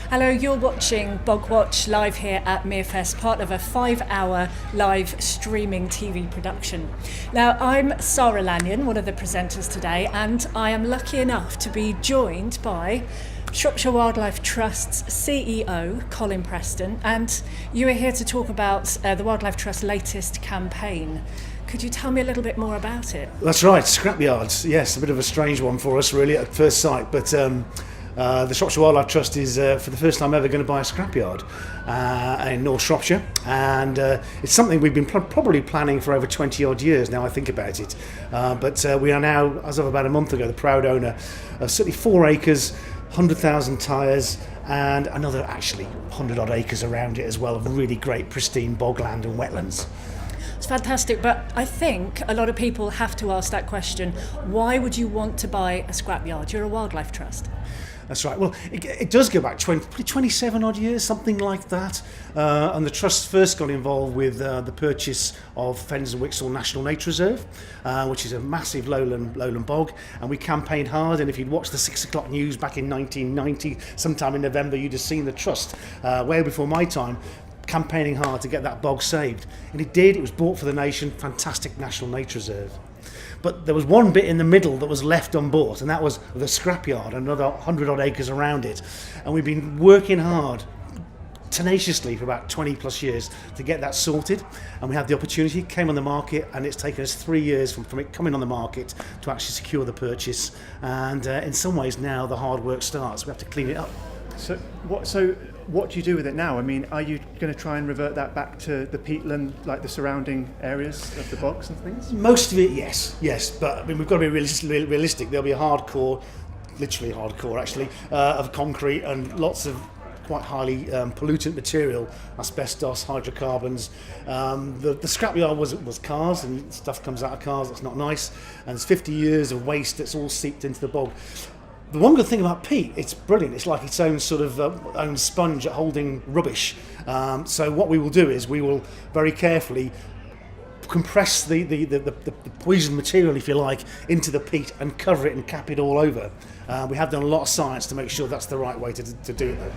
Hello, you're watching BogWatch live here at Meerfest, part of a 5-hour live streaming TV production. Now, I'm Sara Lanyon, one of the presenters today, and I am lucky enough to be joined by Shropshire Wildlife Trust's CEO, Colin Preston, and you are here to talk about the Wildlife Trust's latest campaign. Could you tell me a little bit more about it? That's right, scrapyards. Yes, a bit of a strange one for us really at first sight, but the Shropshire Wildlife Trust is for the first time ever going to buy a scrapyard in North Shropshire, and it's something we've been probably planning for over 20 odd years now I think about it, but we are now, as of about a month ago, the proud owner of certainly 4 acres, 100,000 tyres, and another actually 100 odd acres around it as well of really great pristine bogland and wetlands. It's fantastic, but I think a lot of people have to ask that question: why would you want to buy a scrapyard? You're a wildlife trust. That's right. Well, it does go back 27 odd years, something like that. And the Trust first got involved with the purchase of Fens and Wixall National Nature Reserve, which is a massive lowland bog. And we campaigned hard. And if you'd watched the 6 o'clock news back in 1990, sometime in November, you'd have seen the Trust, way before my time, campaigning hard to get that bog saved. And it did. It was bought for the nation. Fantastic National Nature Reserve. But there was one bit in the middle that was left unbought, and that was the scrapyard, another 100 odd acres around it. And we've been working hard, tenaciously, for about 20 plus years to get that sorted. And we had the opportunity, it came on the market, and it's taken us 3 years from it coming on the market to actually secure the purchase. And in some ways now the hard work starts. We have to clean it up. So what do you do with it now? I mean, are you going to try and revert that back to the peatland, like the surrounding areas of the bogs and things? Most of it, yes. But I mean, we've got to be realistic. There'll be a hardcore, literally hardcore actually, of concrete and lots of quite highly pollutant material, asbestos, hydrocarbons. The scrapyard was cars, and stuff comes out of cars that's not nice. And there's 50 years of waste that's all seeped into the bog. The one good thing about peat, it's brilliant. It's like its own sort of own sponge at holding rubbish. So what we will do is we will very carefully compress the poison material, if you like, into the peat and cover it and cap it all over. We have done a lot of science to make sure that's the right way to do it though.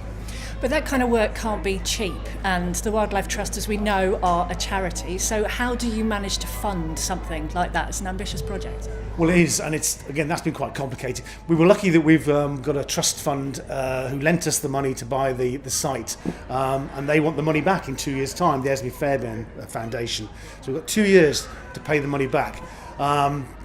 But that kind of work can't be cheap, and the Wildlife Trust, as we know, are a charity. So how do you manage to fund something like that? It's an ambitious project. Well, it is, and it's, again, that's been quite complicated. We were lucky that we've got a trust fund who lent us the money to buy the site, and they want the money back in 2 years' time, the Esme Fairbairn Foundation. So we've got 2 years to pay the money back.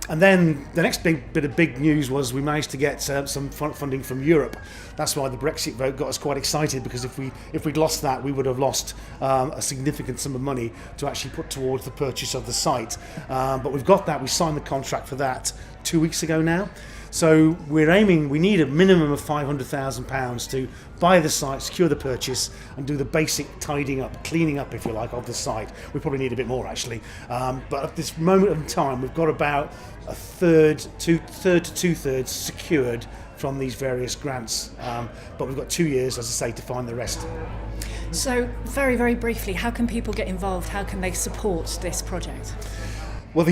And then the next bit of big news was we managed to get some funding from Europe. That's why the Brexit vote got us quite excited, because if we'd lost that, we would have lost a significant sum of money to actually put towards the purchase of the site. But we've got that. We signed the contract for that 2 weeks ago now. So we need a minimum of £500,000 to buy the site, secure the purchase, and do the basic tidying up, cleaning up, if you like, of the site. We probably need a bit more actually. But at this moment in time, we've got about a third to two-thirds secured from these various grants. But we've got 2 years, as I say, to find the rest. So very, very briefly, how can people get involved? How can they support this project? Well,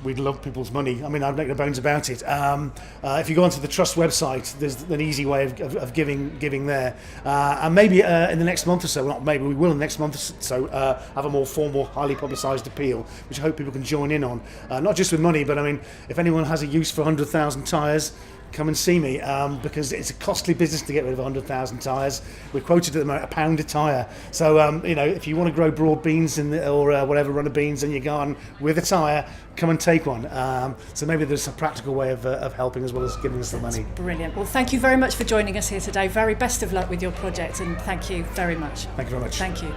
we'd love people's money. I mean, I've made no bones about it. If you go onto the Trust website, there's an easy way of giving there. And maybe in the next month or so, well, not maybe, we will in the next month or so, have a more formal, highly publicised appeal, which I hope people can join in on. Not just with money, but I mean, if anyone has a use for 100,000 tyres, come and see me, because it's a costly business to get rid of 100,000 tyres. We're quoted at the moment £1 a tyre. So if you want to grow broad beans or whatever, runner beans in your garden with a tyre, come and take one. So maybe there's a practical way of helping as well as giving us the money. Brilliant. Well, thank you very much for joining us here today. Very best of luck with your project, and thank you very much. Thank you very much. Thank you.